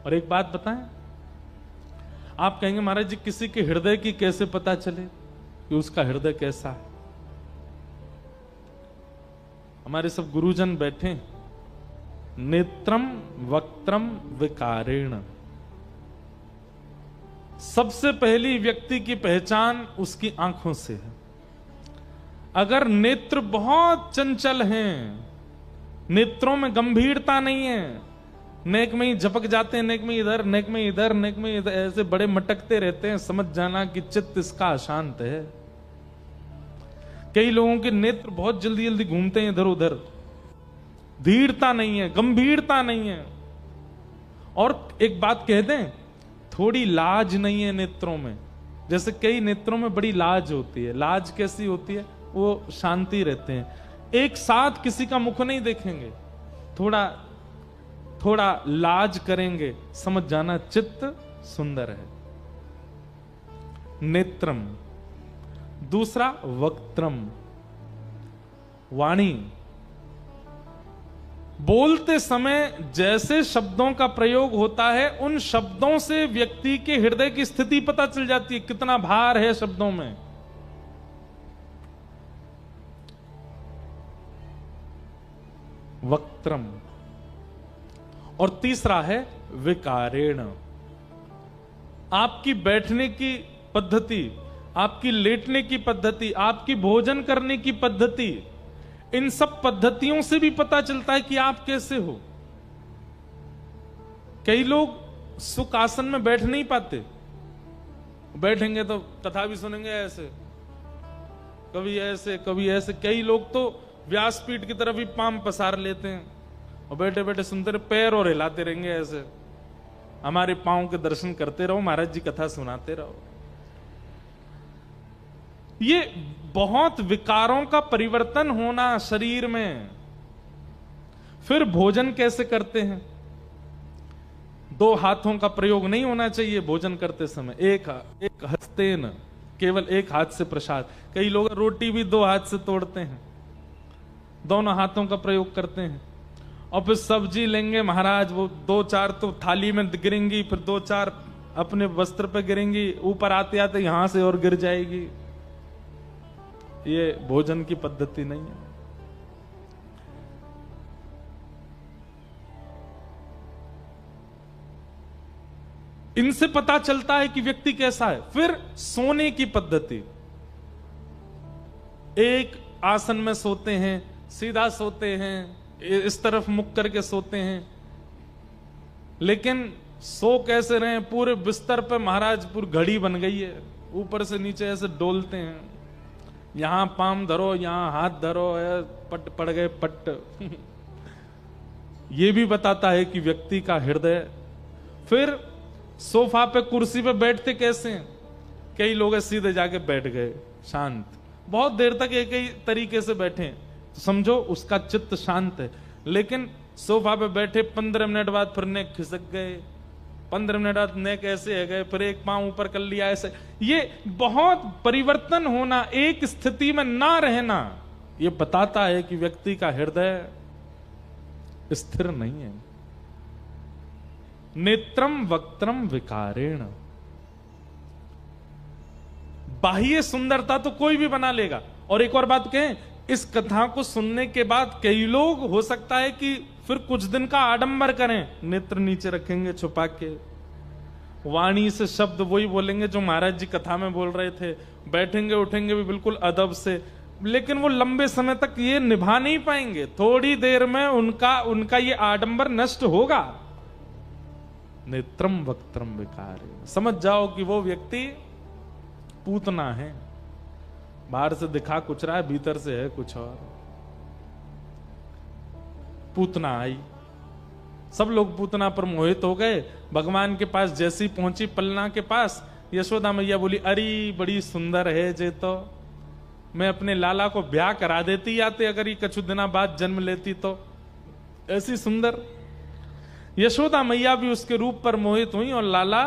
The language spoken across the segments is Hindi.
और एक बात बताएं, आप कहेंगे महाराज जी किसी के हृदय की कैसे पता चले कि उसका हृदय कैसा है? हमारे सब गुरुजन बैठे, नेत्रम वक्त्रम विकारेण। सबसे पहली व्यक्ति की पहचान उसकी आंखों से है। अगर नेत्र बहुत चंचल हैं, नेत्रों में गंभीरता नहीं है, नेक में ही झपक जाते हैं, नेक में इधर, नेक में इधर, नेक में इधर, ऐसे बड़े मटकते रहते हैं, समझ जाना कि चित्त इसका अशांत है। कई लोगों के नेत्र बहुत जल्दी जल्दी घूमते हैं इधर उधर, धीरता नहीं है, गंभीरता नहीं है। और एक बात कह दें, थोड़ी लाज नहीं है नेत्रों में। जैसे कई नेत्रों में बड़ी लाज होती है। लाज कैसी होती है? वो शांति रहते हैं, एक साथ किसी का मुख नहीं देखेंगे, थोड़ा थोड़ा लाज करेंगे, समझ जाना चित्त सुंदर है। नेत्रम। दूसरा वक्त्रम, वाणी। बोलते समय जैसे शब्दों का प्रयोग होता है, उन शब्दों से व्यक्ति के हृदय की स्थिति पता चल जाती है, कितना भार है शब्दों में। वक्त्रम। और तीसरा है विकारेण। आपकी बैठने की पद्धति, आपकी लेटने की पद्धति, आपकी भोजन करने की पद्धति, इन सब पद्धतियों से भी पता चलता है कि आप कैसे हो। कई लोग सुख आसन में बैठ नहीं पाते, बैठेंगे तो कथा भी सुनेंगे ऐसे, कभी ऐसे कभी ऐसे। कई लोग तो व्यासपीठ की तरफ ही पांव पसार लेते हैं और बैठे बैठे सुनते रहे, पैर और हिलाते रहेंगे ऐसे। हमारे पांव के दर्शन करते रहो, महाराज जी कथा सुनाते रहो। ये बहुत विकारों का परिवर्तन होना शरीर में। फिर भोजन कैसे करते हैं? दो हाथों का प्रयोग नहीं होना चाहिए भोजन करते समय। एक हस्तेन, केवल एक हाथ से प्रसाद। कई लोग रोटी भी दो हाथ से तोड़ते हैं, दोनों हाथों का प्रयोग करते हैं। और फिर सब्जी लेंगे महाराज, वो दो चार तो थाली में गिरेंगी, फिर दो चार अपने वस्त्र पे गिरेंगी, ऊपर आते आते यहां से और गिर जाएगी। ये भोजन की पद्धति नहीं है। इनसे पता चलता है कि व्यक्ति कैसा है। फिर सोने की पद्धति, एक आसन में सोते हैं, सीधा सोते हैं, इस तरफ मुख करके सोते हैं, लेकिन सो कैसे रहे? पूरे बिस्तर पे महाराज पूरी घड़ी बन गई है, ऊपर से नीचे ऐसे डोलते हैं, यहां पाम धरो, यहां हाथ धरो, पट पड़ गए पट। ये भी बताता है कि व्यक्ति का हृदय। फिर सोफा पे कुर्सी पे बैठते कैसे हैं? कई लोग सीधे जाके बैठ गए शांत, बहुत देर तक एक ही तरीके से बैठे, तो समझो उसका चित्त शांत है। लेकिन सोफा पे बैठे 15 मिनट बाद फिर नेक खिसक गए, 15 मिनट बाद नेक ऐसे है गए, फिर एक पांव ऊपर कर लिया ऐसे। ये बहुत परिवर्तन होना, एक स्थिति में ना रहना, ये बताता है कि व्यक्ति का हृदय स्थिर नहीं है। नेत्रम वक्त्रम विकारेण। बाह्य सुंदरता तो कोई भी बना लेगा। और एक और बात कहें, इस कथा को सुनने के बाद कई लोग हो सकता है कि फिर कुछ दिन का आडंबर करें, नेत्र नीचे रखेंगे छुपा के, वाणी से शब्द वही बोलेंगे जो महाराज जी कथा में बोल रहे थे, बैठेंगे उठेंगे भी बिल्कुल अदब से, लेकिन वो लंबे समय तक ये निभा नहीं पाएंगे। थोड़ी देर में उनका ये आडंबर नष्ट होगा। नेत्रम वक्त्रम विकारेण। समझ जाओ कि वो व्यक्ति पूतना है, बाहर से दिखा कुछ रहा है, भीतर से है कुछ और। पूतना आई, सब लोग पूतना पर मोहित हो गए। भगवान के पास जैसी पहुंची पलना के पास, यशोदा मैया बोली, अरे बड़ी सुंदर है जे, तो मैं अपने लाला को ब्याह करा देती आते, अगर ये कछु दिना बाद जन्म लेती तो। ऐसी सुंदर यशोदा मैया भी उसके रूप पर मोहित हुई और लाला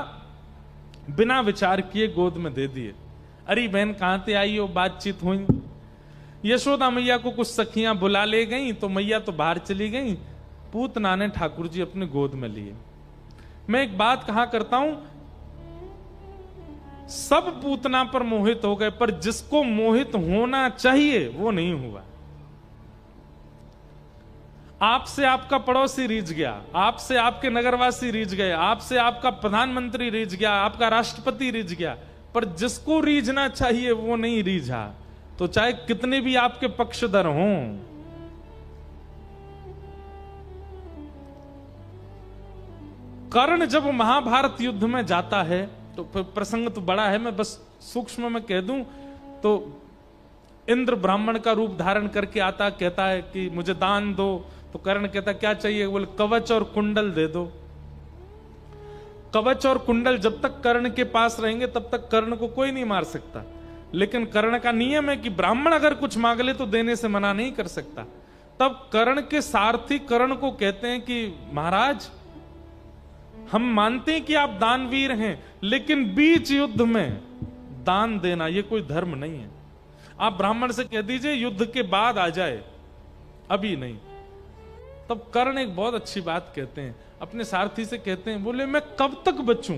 बिना विचार किए गोद में दे दिए। अरे बहन कहां से आई हो, बातचीत हुई। यशोदा मैया को कुछ सखियां बुला ले गई, तो मैया तो बाहर चली गई, पूतना ने ठाकुर जी अपने गोद में लिए। मैं एक बात कहा करता हूं, सब पूतना पर मोहित हो गए, पर जिसको मोहित होना चाहिए वो नहीं हुआ। आपसे आपका पड़ोसी रीझ गया, आपसे आपके नगरवासी रीझ गए, आपसे आपका प्रधानमंत्री रीझ गया, आपका राष्ट्रपति रीझ गया, पर जिसको रीझना चाहिए वो नहीं रीझा, तो चाहे कितने भी आपके पक्षधर हों। कर्ण जब महाभारत युद्ध में जाता है, तो प्रसंग तो बड़ा है, मैं बस सूक्ष्म में कह दूं तो इंद्र ब्राह्मण का रूप धारण करके आता, कहता है कि मुझे दान दो। तो कर्ण कहता क्या चाहिए? बोले कवच और कुंडल दे दो। कवच और कुंडल जब तक कर्ण के पास रहेंगे तब तक कर्ण को कोई नहीं मार सकता, लेकिन कर्ण का नियम है कि ब्राह्मण अगर कुछ मांग ले तो देने से मना नहीं कर सकता। तब कर्ण के सारथी कर्ण को कहते हैं कि महाराज, हम मानते हैं कि आप दानवीर हैं, लेकिन बीच युद्ध में दान देना ये कोई धर्म नहीं है। आप ब्राह्मण से कह दीजिए युद्ध के बाद आ जाए, अभी नहीं। तब कर्ण एक बहुत अच्छी बात कहते हैं, अपने सारथी से कहते हैं, बोले मैं कब तक बचूं?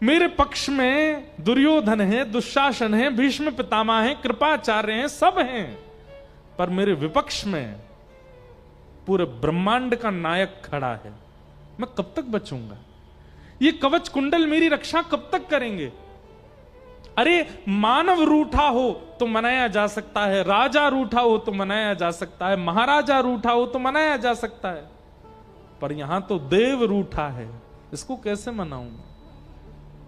मेरे पक्ष में दुर्योधन है, दुशासन है, भीष्म पितामह है, कृपाचार्य हैं, सब हैं, पर मेरे विपक्ष में पूरे ब्रह्मांड का नायक खड़ा है। मैं कब तक बचूंगा? ये कवच कुंडल मेरी रक्षा कब तक करेंगे? अरे मानव रूठा हो तो मनाया जा सकता है, राजा रूठा हो तो मनाया जा सकता है, महाराजा रूठा हो तो मनाया जा सकता है, पर यहां तो देव रूठा है, इसको कैसे मनाऊंगा?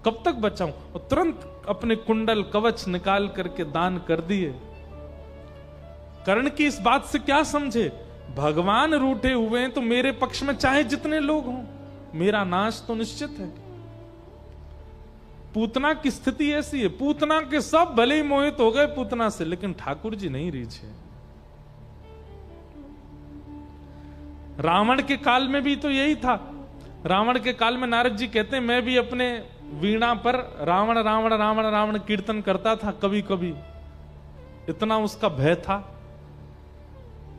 कब तक बचाऊं? और तुरंत अपने कुंडल कवच निकाल करके दान कर दिए। कर्ण की इस बात से क्या समझे? भगवान रूठे हुए हैं तो मेरे पक्ष में चाहे जितने लोग हों, मेरा नाश तो निश्चित है। पूतना की स्थिति ऐसी है, पूतना के सब भले ही मोहित हो गए पूतना से, लेकिन ठाकुर जी नहीं रीझे। रावण के काल में भी तो यही था। रावण के काल में नारद जी कहते हैं, मैं भी अपने वीणा पर रावण रावण रावण रावण कीर्तन करता था कभी कभी, इतना उसका भय था।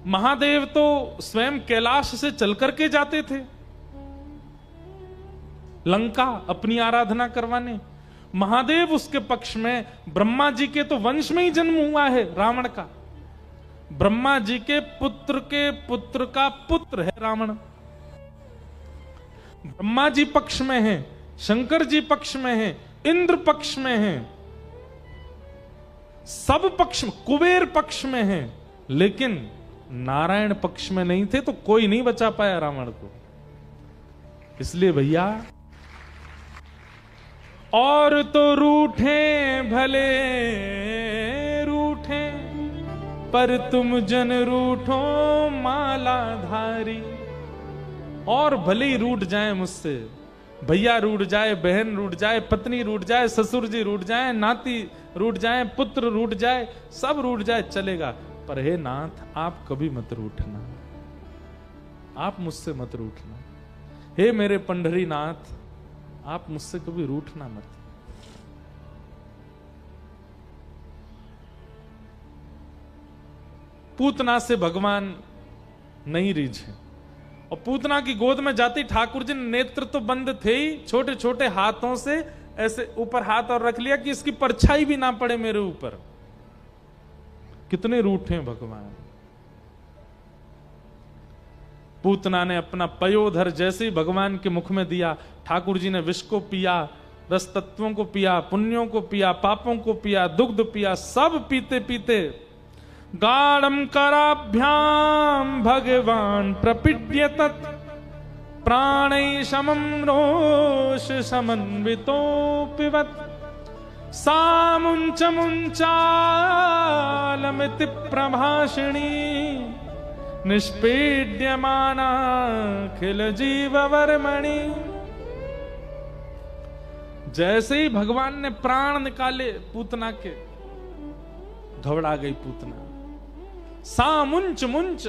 महादेव तो स्वयं कैलाश से चल करके जाते थे लंका अपनी आराधना करवाने। महादेव उसके पक्ष में, ब्रह्मा जी के तो वंश में ही जन्म हुआ है रावण का, ब्रह्मा जी के पुत्र का पुत्र है रावण। ब्रह्मा जी पक्ष में है, शंकर जी पक्ष में है, इंद्र पक्ष में है, सब पक्ष में, कुबेर पक्ष में है, लेकिन नारायण पक्ष में नहीं थे, तो कोई नहीं बचा पाया रावण को। इसलिए भैया, और तो रूठे भले रूठे, पर तुम जन रूठो मालाधारी। और भले ही रूठ जाए मुझसे, भैया रूठ जाए, बहन रूठ जाए, पत्नी रूठ जाए, ससुर जी रूठ जाए, नाती रूठ जाए, पुत्र रूठ जाए, सब रूठ जाए चलेगा, पर हे नाथ आप कभी मत रूठना, आप मुझसे मत रूठना। हे मेरे पंढरी नाथ, आप मुझसे कभी रूठना मत। पूतना से भगवान नहीं रीझे, और पूतना की गोद में जाती ठाकुर जी नेत्र तो बंद थे ही, छोटे छोटे हाथों से ऐसे ऊपर हाथ और रख लिया कि इसकी परछाई भी ना पड़े मेरे ऊपर। कितने रूठे भगवान। पूतना ने अपना पयोधर जैसे ही भगवान के मुख में दिया, ठाकुर जी ने विष को पिया, रस तत्वों को पिया, पुण्यों को पिया, पापों को पिया, दुग्ध पिया, सब पीते पीते गाढ़म कराभ्याम भगवान प्रपीड्य तत् प्राणै समं रोष समन्वितो पिबत सामुंच मुंचालमिति प्रभाषिणी निष्पीड्यमाना खिल जीववर्मणि। जैसे ही भगवान ने प्राण निकाले पूतना के, घबरा गई पूतना। सामुंच मुंच,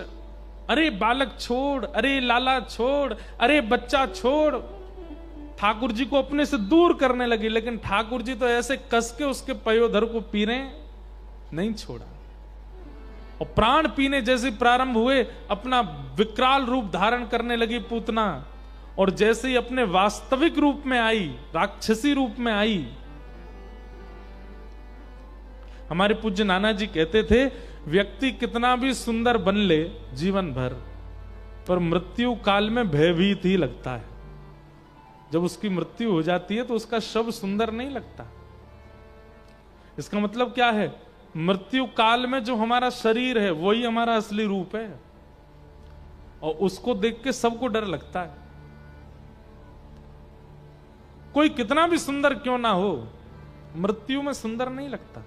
अरे बालक छोड़, अरे लाला छोड़, अरे बच्चा छोड़, ठाकुर जी को अपने से दूर करने लगी, लेकिन ठाकुर जी तो ऐसे कस के उसके पयोधर को पी रहे, नहीं छोड़ा। और प्राण पीने जैसे प्रारंभ हुए, अपना विकराल रूप धारण करने लगी पूतना, और जैसे ही अपने वास्तविक रूप में आई, राक्षसी रूप में आई। हमारे पूज्य नाना जी कहते थे, व्यक्ति कितना भी सुंदर बन ले जीवन भर, पर मृत्यु काल में भयभीत ही लगता है। जब उसकी मृत्यु हो जाती है तो उसका शव सुंदर नहीं लगता। इसका मतलब क्या है? मृत्यु काल में जो हमारा शरीर है वही हमारा असली रूप है, और उसको देख के सबको डर लगता है। कोई कितना भी सुंदर क्यों ना हो, मृत्यु में सुंदर नहीं लगता।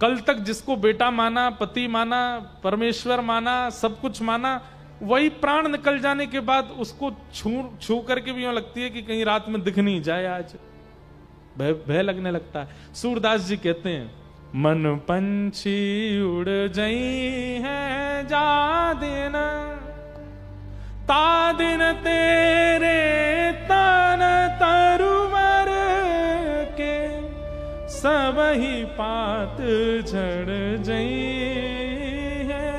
कल तक जिसको बेटा माना, पति माना, परमेश्वर माना, सब कुछ माना, वही प्राण निकल जाने के बाद उसको छू करके भी यूं लगती है कि कहीं रात में दिख नहीं जाए। आज भय लगने लगता है। सूरदास जी कहते हैं, मन पंछी उड़ जई है जा दिन, ता दिन तेरे तन तरुवर के, सब ही पात झड़ जई है।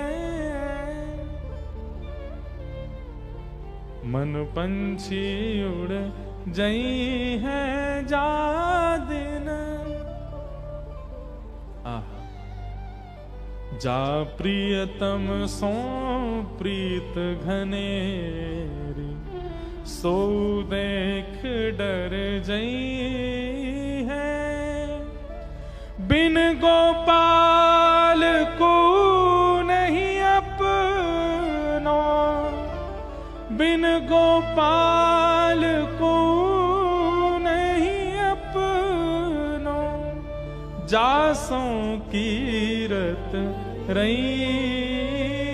मन पंछी उड़ जई है जा दिन, जा प्रियतम सो प्रीत घनेरी, सो देख डर जई है। बिन गोपाल को नहीं अपनो, बिन गोपाल को नहीं अपनो, जासों कीरत रही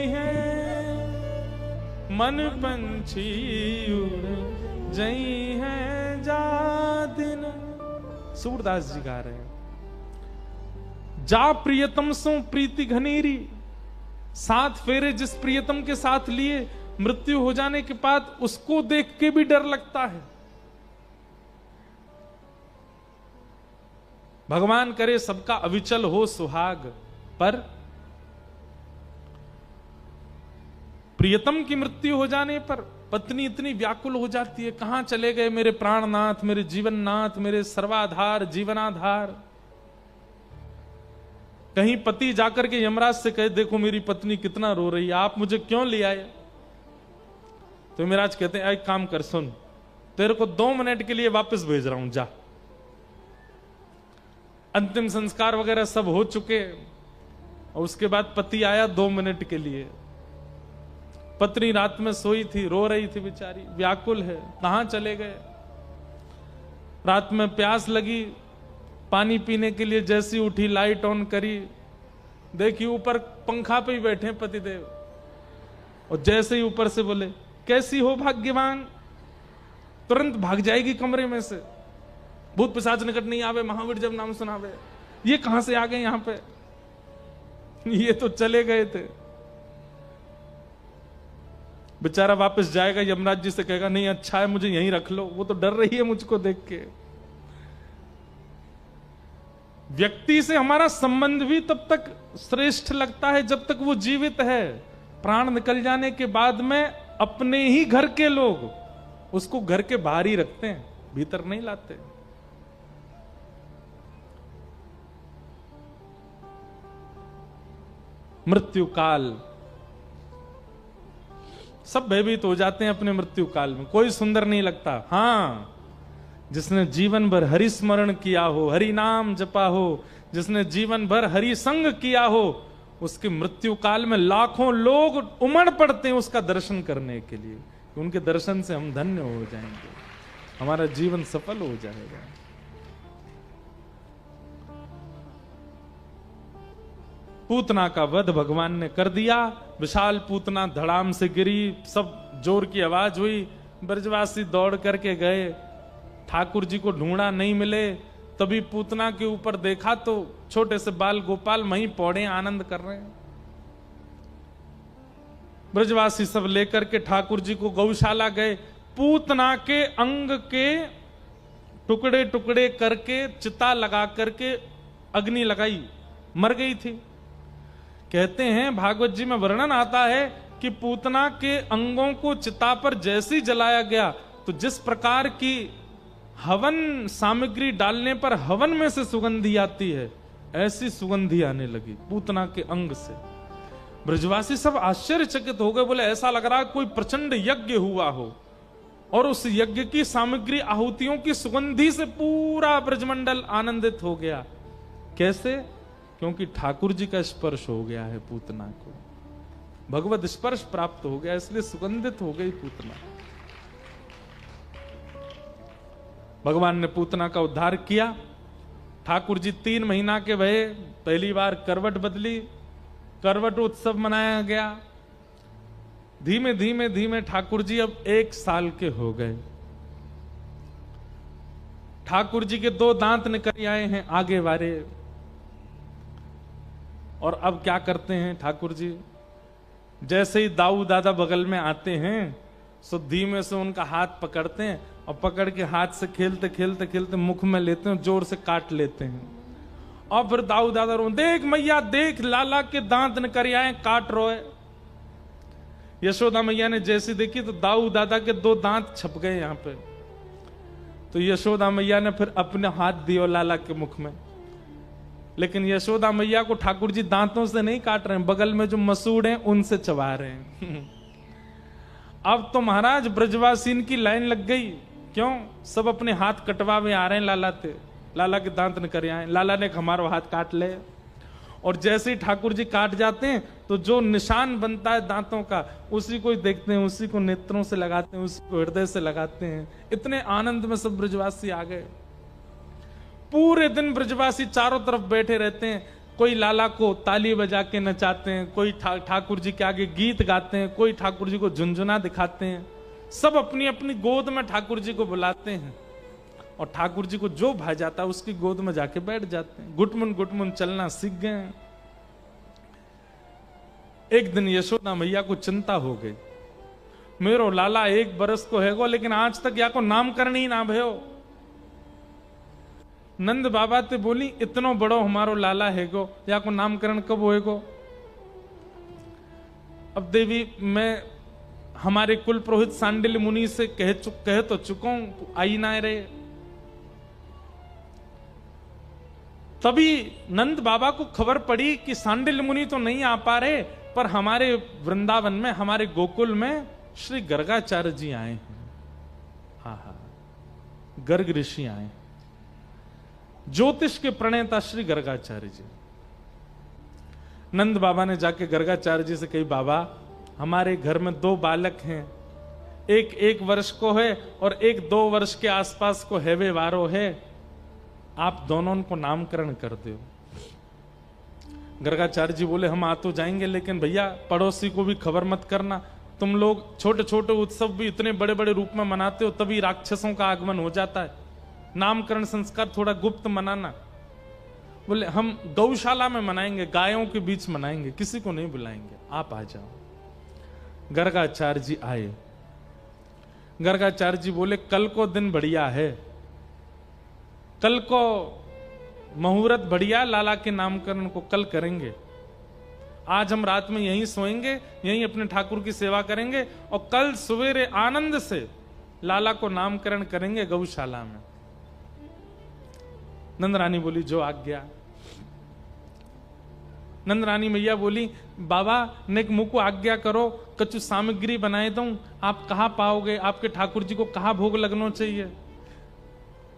है। मन पंछी उड़ जई है जा दिन। सूरदास जी गा रहे हैं, जा प्रियतम सो प्रीति घनेरी, 7 फेरे जिस प्रियतम के साथ लिए, मृत्यु हो जाने के बाद उसको देख के भी डर लगता है। भगवान करे सबका अविचल हो सुहाग, पर प्रियतम की मृत्यु हो जाने पर पत्नी इतनी व्याकुल हो जाती है, कहां चले गए मेरे प्राणनाथ, मेरे जीवननाथ, मेरे सर्वाधार, जीवनाधार। कहीं पति जाकर के यमराज से कहे, देखो मेरी पत्नी कितना रो रही है, आप मुझे क्यों ले आए? तो यमराज कहते हैं, एक काम कर, सुन, तेरे को 2 मिनट के लिए वापस भेज रहा हूं, जा। अंतिम संस्कार वगैरह सब हो चुके, और उसके बाद पति आया 2 मिनट के लिए। पत्नी रात में सोई थी, रो रही थी बेचारी, व्याकुल है, कहां चले गए? रात में प्यास लगी, पानी पीने के लिए जैसी उठी, लाइट ऑन करी, देखी ऊपर पंखा पे ही बैठे पतिदेव, और जैसे ही ऊपर से बोले, कैसी हो भाग्यवान, तुरंत भाग जाएगी कमरे में से, भूत पिशाच निकट नहीं आवे, महावीर जब नाम सुनावे। ये कहां से आ गए यहां पे? ये तो चले गए थे। बेचारा वापस जाएगा, यमराज जी से कहेगा, नहीं अच्छा है मुझे यहीं रख लो, वो तो डर रही है मुझको देख के। व्यक्ति से हमारा संबंध भी तब तक श्रेष्ठ लगता है जब तक वो जीवित है। प्राण निकल जाने के बाद में अपने ही घर के लोग उसको घर के बाहर ही रखते हैं, भीतर नहीं लाते। मृत्यु काल, सब भयभीत हो जाते हैं अपने मृत्यु काल में, कोई सुंदर नहीं लगता। हां, जिसने जीवन भर हरि स्मरण किया हो, हरि नाम जपा हो, जिसने जीवन भर हरि संग किया हो, उसके मृत्यु काल में लाखों लोग उमड़ पड़ते हैं उसका दर्शन करने के लिए। उनके दर्शन से हम धन्य हो जाएंगे, हमारा जीवन सफल हो जाएगा। पूतना का वध भगवान ने कर दिया। विशाल पूतना धड़ाम से गिरी, सब जोर की आवाज हुई, ब्रजवासी दौड़ करके गए, ठाकुर जी को ढूंढा, नहीं मिले। तभी पूतना के ऊपर देखा तो छोटे से बाल गोपाल वहीं पौड़े आनंद कर रहे हैं। ब्रजवासी सब लेकर के ठाकुर जी को गौशाला गए। पूतना के अंग के टुकड़े टुकड़े करके चिता लगा करके अग्नि लगाई, मर गई थी। कहते हैं भागवत जी में वर्णन आता है कि पूतना के अंगों को चिता पर जैसे ही जलाया गया तो जिस प्रकार की हवन सामग्री डालने पर हवन में से सुगंधी आती है, ऐसी सुगंधी आने लगी पूतना के अंग से। ब्रजवासी सब आश्चर्यचकित हो गए, बोले ऐसा लग रहा है कोई प्रचंड यज्ञ हुआ हो और उस यज्ञ की सामग्री आहुतियों की सुगंधी से पूरा ब्रजमंडल आनंदित हो गया। कैसे? क्योंकि ठाकुर जी का स्पर्श हो गया है पूतना को, भगवत स्पर्श प्राप्त हो गया, इसलिए सुगंधित हो गई पूतना। भगवान ने पूतना का उद्धार किया। ठाकुर जी 3 महीना के भये, पहली बार करवट बदली, करवट उत्सव मनाया गया। धीमे धीमे धीमे ठाकुर जी अब 1 साल के हो गए। ठाकुर जी के 2 दांत निकल आए हैं आगे वाले। और अब क्या करते हैं ठाकुर जी? जैसे ही दाऊ दादा बगल में आते हैं सो धीमे से उनका हाथ पकड़ते हैं और पकड़ के हाथ से खेलते खेलते खेलते मुख में लेते हैं, जोर से काट लेते हैं। और फिर दाऊ दादा रो, देख मैया देख, लाला के दांत निकल आए, काट रोए। यशोदा मैया ने जैसी देखी तो दाऊ दादा के 2 दांत छप गए यहां पे। तो यशोदा मैया ने फिर अपने हाथ दियो लाला के मुख में। लेकिन यशोदा मैया को ठाकुर जी दांतों से नहीं काट रहे हैं, बगल में जो मसूड़ हैं उनसे चबा रहे हैं। अब तो महाराज ब्रजवासीन की लाइन लग गई। क्यों? सब अपने हाथ कटवावे आ रहे हैं लाला थे, लाला के दांत न करे आए, लाला ने हमारा हाथ काट ले। और जैसे ही ठाकुर जी काट जाते हैं तो जो निशान बनता है दांतों का, उसी को देखते हैं, उसी को नेत्रों से लगाते हैं, उसी को हृदय से लगाते हैं। इतने आनंद में सब ब्रजवासी आ गए। पूरे दिन ब्रजवासी चारों तरफ बैठे रहते हैं। कोई लाला को ताली बजा के नचाते हैं, कोई ठाकुर जी के आगे गीत गाते हैं, कोई ठाकुर जी को झुनझुना दिखाते हैं। सब अपनी अपनी गोद में ठाकुर जी को बुलाते हैं और ठाकुर जी को जो भा जाता है उसकी गोद में जाके बैठ जाते हैं। गुटमुन चलना सीख गए हैं। एक दिन यशोदा मैया को चिंता हो गई, मेरो लाला 1 बरस को हैगो लेकिन आज तक या को नामकरण ही ना भयो। नंद बाबा ते बोली, इतनो बड़ो हमारो लाला हैगो, या को नामकरण कब होएगो? अब देवी मैं हमारे कुल पुरोहित सांडिल्य मुनि से कह तो चुका हूं, आई ना रहे। तभी नंद बाबा को खबर पड़ी कि सांडिल्य मुनि तो नहीं आ पा रहे, पर हमारे वृंदावन में, हमारे गोकुल में श्री गर्गाचार्य जी आए हैं। हाँ, गर्ग ऋषि आए, ज्योतिष के प्रणेता श्री गर्गाचार्य जी। नंद बाबा ने जाके गर्गाचार्य जी से कही, बाबा हमारे घर में 2 बालक हैं, एक 1 वर्ष को है और एक 2 वर्ष के आसपास को हैवे वारो है, आप दोनों को नामकरण कर दो। गर्गाचार्य जी बोले, हम आ तो जाएंगे लेकिन भैया पड़ोसी को भी खबर मत करना। तुम लोग छोटे छोटे उत्सव भी इतने बड़े बड़े रूप में मनाते हो, तभी राक्षसों का आगमन हो जाता है। नामकरण संस्कार थोड़ा गुप्त मनाना। बोले हम गौशाला में मनाएंगे, गायों के बीच मनाएंगे, किसी को नहीं बुलाएंगे, आप आ जाओ। गर्गाचार्य जी आए। गर्गाचार्य जी बोले, कल को दिन बढ़िया है, कल को मुहूर्त बढ़िया, लाला के नामकरण को कल करेंगे। आज हम रात में यहीं सोएंगे, यहीं अपने ठाकुर की सेवा करेंगे और कल सवेरे आनंद से लाला को नामकरण करेंगे गौशाला में। नंद रानी बोली, जो आज्ञा। नंद रानी मैया बोली, बाबा नेक मुंह को आज्ञा करो, कछु सामग्री बनाए दूं, आप कहां पाओगे, आपके ठाकुर जी को कहां भोग लगना चाहिए?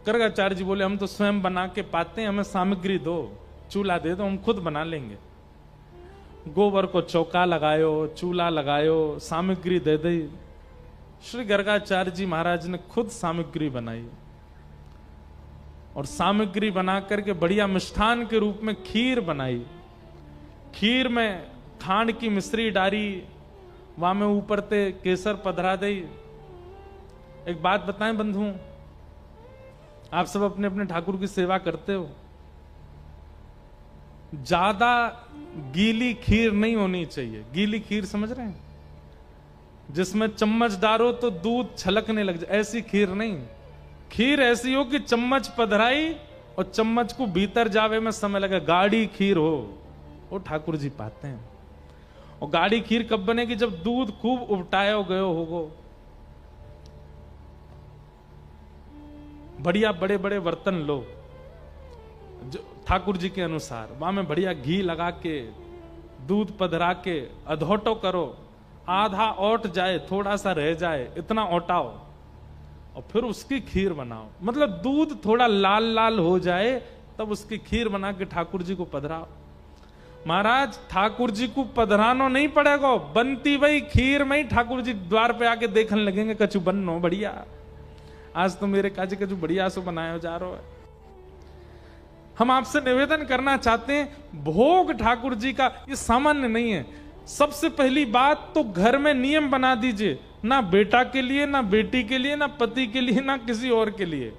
गर्गाचार्य जी बोले, हम तो स्वयं बना के पाते हैं, हमें सामग्री दो, चूल्हा दे दो, हम खुद बना लेंगे। गोबर को चौका लगायो, चूल्हा लगायो, सामग्री दे दी। श्री गर्गाचार्य जी महाराज ने खुद सामग्री बनाई और सामग्री बना करके बढ़िया मिष्ठान के रूप में खीर बनाई। खीर में खांड की मिश्री डारी, वहां में ऊपर ते केसर पधरा दई। एक बात बताएं बंधु, आप सब अपने अपने ठाकुर की सेवा करते हो, ज्यादा गीली खीर नहीं होनी चाहिए। गीली खीर समझ रहे हैं, जिसमें चम्मच डालो तो दूध छलकने लग जाए, ऐसी खीर नहीं। खीर ऐसी हो कि चम्मच पधराई और चम्मच को भीतर जावे में समय लगे, गाढ़ी खीर हो, वो ठाकुर जी पाते हैं। और गाढ़ी खीर कब बनेगी? जब दूध खूब उबटाया गयो होगो। बढ़िया बड़े बड़े बर्तन लो जो ठाकुर जी के अनुसार, वहां में बढ़िया घी लगा के दूध पधरा के अधोटो करो, आधा ओट जाए थोड़ा सा रह जाए इतना ओटाओ और फिर उसकी खीर बनाओ। मतलब दूध थोड़ा लाल लाल हो जाए तब उसकी खीर बना के ठाकुर जी को पधराओ। महाराज ठाकुर जी को पधरानो नहीं पड़ेगा, बनती वही खीर में ही ठाकुर जी द्वार पे आके देखने लगेंगे कछु बनो बढ़िया, आज तो मेरे काजी कछु बढ़िया सो बनाया जा रहा है। हम आपसे निवेदन करना चाहते हैं, भोग ठाकुर जी का ये सामान्य नहीं है। सबसे पहली बात तो घर में नियम बना दीजिए, ना बेटा के लिए, ना बेटी के लिए, ना पति के लिए, ना किसी और के लिए।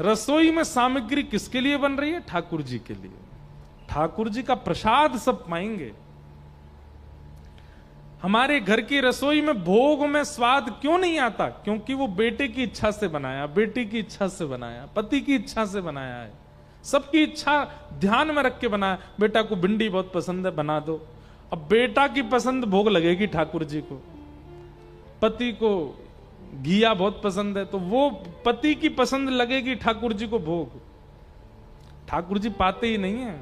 रसोई में सामग्री किसके लिए बन रही है? ठाकुर जी के लिए। ठाकुर जी का प्रसाद सब पाएंगे। हमारे घर की रसोई में भोग में स्वाद क्यों नहीं आता? क्योंकि वो बेटे की इच्छा से बनाया, बेटी की इच्छा से बनाया, पति की इच्छा से बनाया है, सबकी इच्छा ध्यान में रख के बनाया। बेटा को भिंडी बहुत पसंद है, बना दो। अब बेटा की पसंद भोग लगेगी ठाकुर जी को, पति को घिया बहुत पसंद है तो वो पति की पसंद लगेगी ठाकुर जी को भोग। ठाकुर जी पाते ही नहीं है।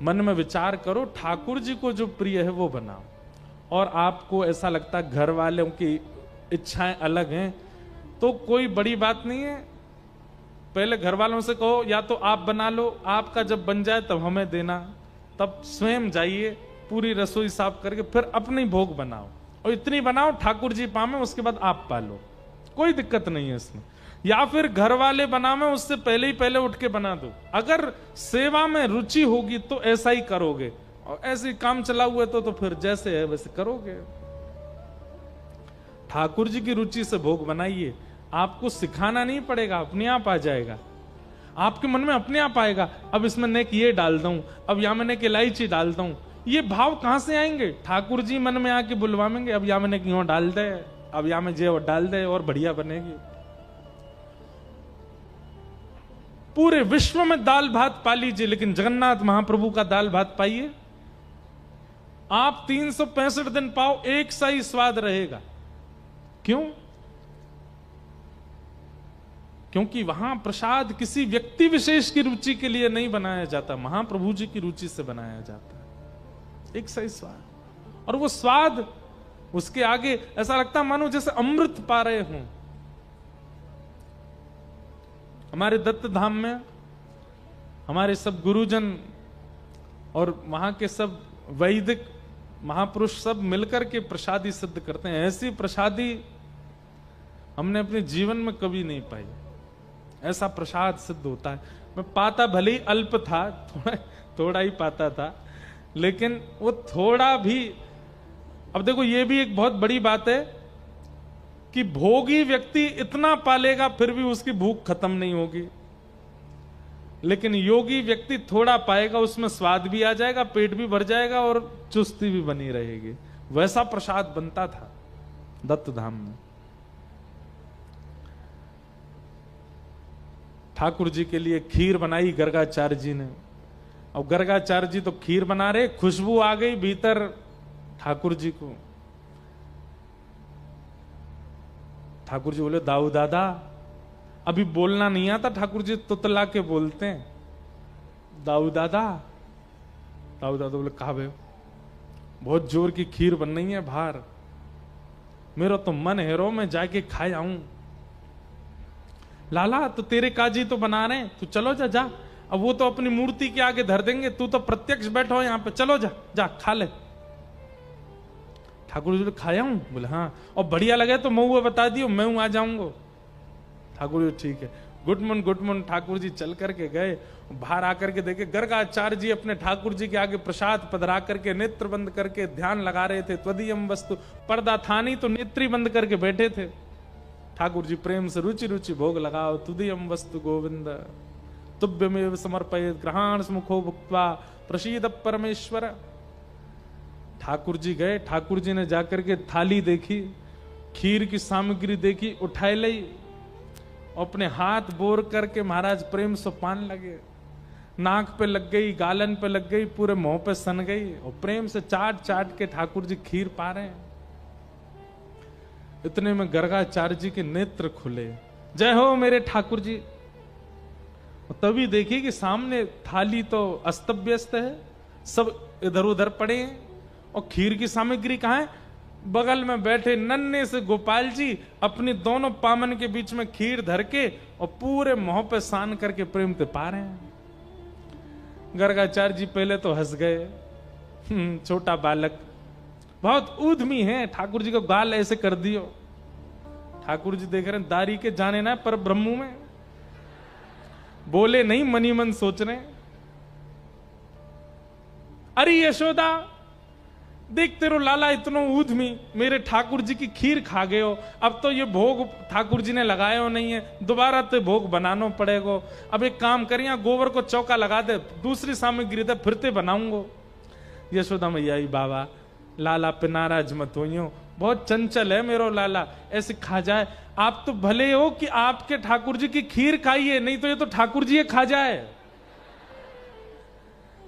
मन में विचार करो, ठाकुर जी को जो प्रिय है वो बनाओ। और आपको ऐसा लगता है घर वालों की इच्छाएं अलग हैं तो कोई बड़ी बात नहीं है। पहले घर वालों से कहो या तो आप बना लो, आपका जब बन जाए तब हमें देना, तब स्वयं जाइए पूरी रसोई साफ करके फिर अपनी भोग बनाओ। और इतनी बनाओ ठाकुर जी पावे, उसके बाद आप पालो, कोई दिक्कत नहीं है इसमें। या फिर घर वाले बनावे उससे पहले ही पहले उठ के बना दो। अगर सेवा में रुचि होगी तो ऐसा ही करोगे, और ऐसे काम चला हुआ तो फिर जैसे है वैसे करोगे। ठाकुर जी की रुचि से भोग बनाइए, आपको सिखाना नहीं पड़ेगा, अपने आप आ जाएगा। आपके मन में अपने आप आएगा, अब इसमें नेक ये डाल दूं, अब यहां मैंने इलायची डाल दूं। ये भाव कहां से आएंगे? ठाकुर जी मन में आके बुलवाएंगे, अब यहां मैंने क्यों डाल दे, अब यहां में जे डाल दे और बढ़िया बनेगी। पूरे विश्व में दाल भात पा लीजिए, लेकिन जगन्नाथ महाप्रभु का दाल भात पाइए, आप 365 दिन पाओ, एक सा ही स्वाद रहेगा। क्यों? क्योंकि वहां प्रसाद किसी व्यक्ति विशेष की रुचि के लिए नहीं बनाया जाता, महाप्रभु जी की रुचि से बनाया जाता है। एक सही स्वाद, और वो स्वाद उसके आगे ऐसा लगता मानो जैसे अमृत पा रहे हों। हमारे दत्त धाम में हमारे सब गुरुजन और वहां के सब वैदिक महापुरुष सब मिलकर के प्रसादी सिद्ध करते हैं। ऐसी प्रसादी हमने अपने जीवन में कभी नहीं पाई। ऐसा प्रसाद सिद्ध होता है। मैं पाता भले ही अल्प था, थोड़ा ही पाता था, लेकिन वो थोड़ा भी, अब देखो ये भी एक बहुत बड़ी बात है कि भोगी व्यक्ति इतना पालेगा फिर भी उसकी भूख खत्म नहीं होगी, लेकिन योगी व्यक्ति थोड़ा पाएगा, उसमें स्वाद भी आ जाएगा, पेट भी भर जाएगा और चुस्ती भी बनी रहेगी। वैसा प्रसाद बनता था दत्त धाम में। ठाकुर जी के लिए खीर बनाई गर्गाचार्य जी ने। अब गर्गाचार्य जी तो खीर बना रहे, खुशबू आ गई भीतर ठाकुर जी को। ठाकुर जी बोले, दाऊ दादा, अभी बोलना नहीं आता, ठाकुर जी तुतला के बोलते हैं, दाऊ दादा। दाऊ दादा बोले, कहा भे, बहुत जोर की खीर बन रही है बाहर, मेरा तो मन है रो मैं जाके खाए आऊं। लाला तो तेरे काजी तो बना रहे हैं, तू चलो जा जा। अब वो तो अपनी मूर्ति के आगे धर देंगे, तू तो प्रत्यक्ष बैठो यहाँ पे, चलो जा जा खा ले। ठाकुर जी खाया हूं? बोले हाँ। और बढ़िया लगे तो मैं बता दियो, मैं आ जाऊंगा। ठाकुर जी ठीक है, गुड मन ठाकुर जी चल करके गए। बाहर आकर के देखे गर्गाचार्य जी अपने ठाकुर जी के आगे प्रसाद पधरा करके नेत्र बंद करके ध्यान लगा रहे थे। त्वदीयम वस्तु, पर्दा था नहीं तो नेत्री बंद करके बैठे थे। ठाकुर जी प्रेम से रुचि रुचि भोग लगाओ, तुदीयम वस्तु गोविंद तुभ्यमेव समर्पयेत् ग्रहाण मुखो भुक्त्वा प्रसीद परमेश्वर। ठाकुर जी गए, ठाकुर जी ने जाकर के थाली देखी, खीर की सामग्री देखी, उठाए ली, अपने हाथ बोर करके महाराज प्रेम से पान लगे। नाक पे लग गई, गालन पे लग गई, पूरे मुंह पे सन गई, और प्रेम से चाट चाट के ठाकुर जी खीर पा रहे हैं। इतने में गर्गाचार्य जी के नेत्र खुले, जय हो मेरे ठाकुर जी। तभी देखिए कि सामने थाली तो अस्त व्यस्त है, सब इधर उधर पड़े हैं, और खीर की सामग्री कहां है? बगल में बैठे नन्हे से गोपाल जी अपनी दोनों पामन के बीच में खीर धर के और पूरे मुंह पे सान करके प्रेम से पा रहे हैं। गर्गाचार्य जी पहले तो हंस गए, छोटा बालक बहुत ऊधमी है, ठाकुर जी को गाल ऐसे कर दियो। ठाकुर जी देख रहे हैं दारी के जाने ना पर ब्रह्मू में, बोले नहीं, मनी मन सोच रहे, अरे यशोदा देख तेरो लाला इतनो ऊधमी, मेरे ठाकुर जी की खीर खा गए हो, अब तो ये भोग ठाकुर जी ने लगाए हो नहीं है, दोबारा तो भोग बनाना पड़ेगा। अब एक काम कर, यहाँ गोबर को चौका लगा दे, दूसरी सामग्री दे, फिरते बनाऊंगो। यशोदा मैया ही बाबा लाला पे नाराज मत होइयो, बहुत चंचल है मेरो लाला, ऐसे खा जाए। आप तो भले हो कि आपके ठाकुर जी की खीर खाइए, नहीं तो ये तो ठाकुर जी खा जाए।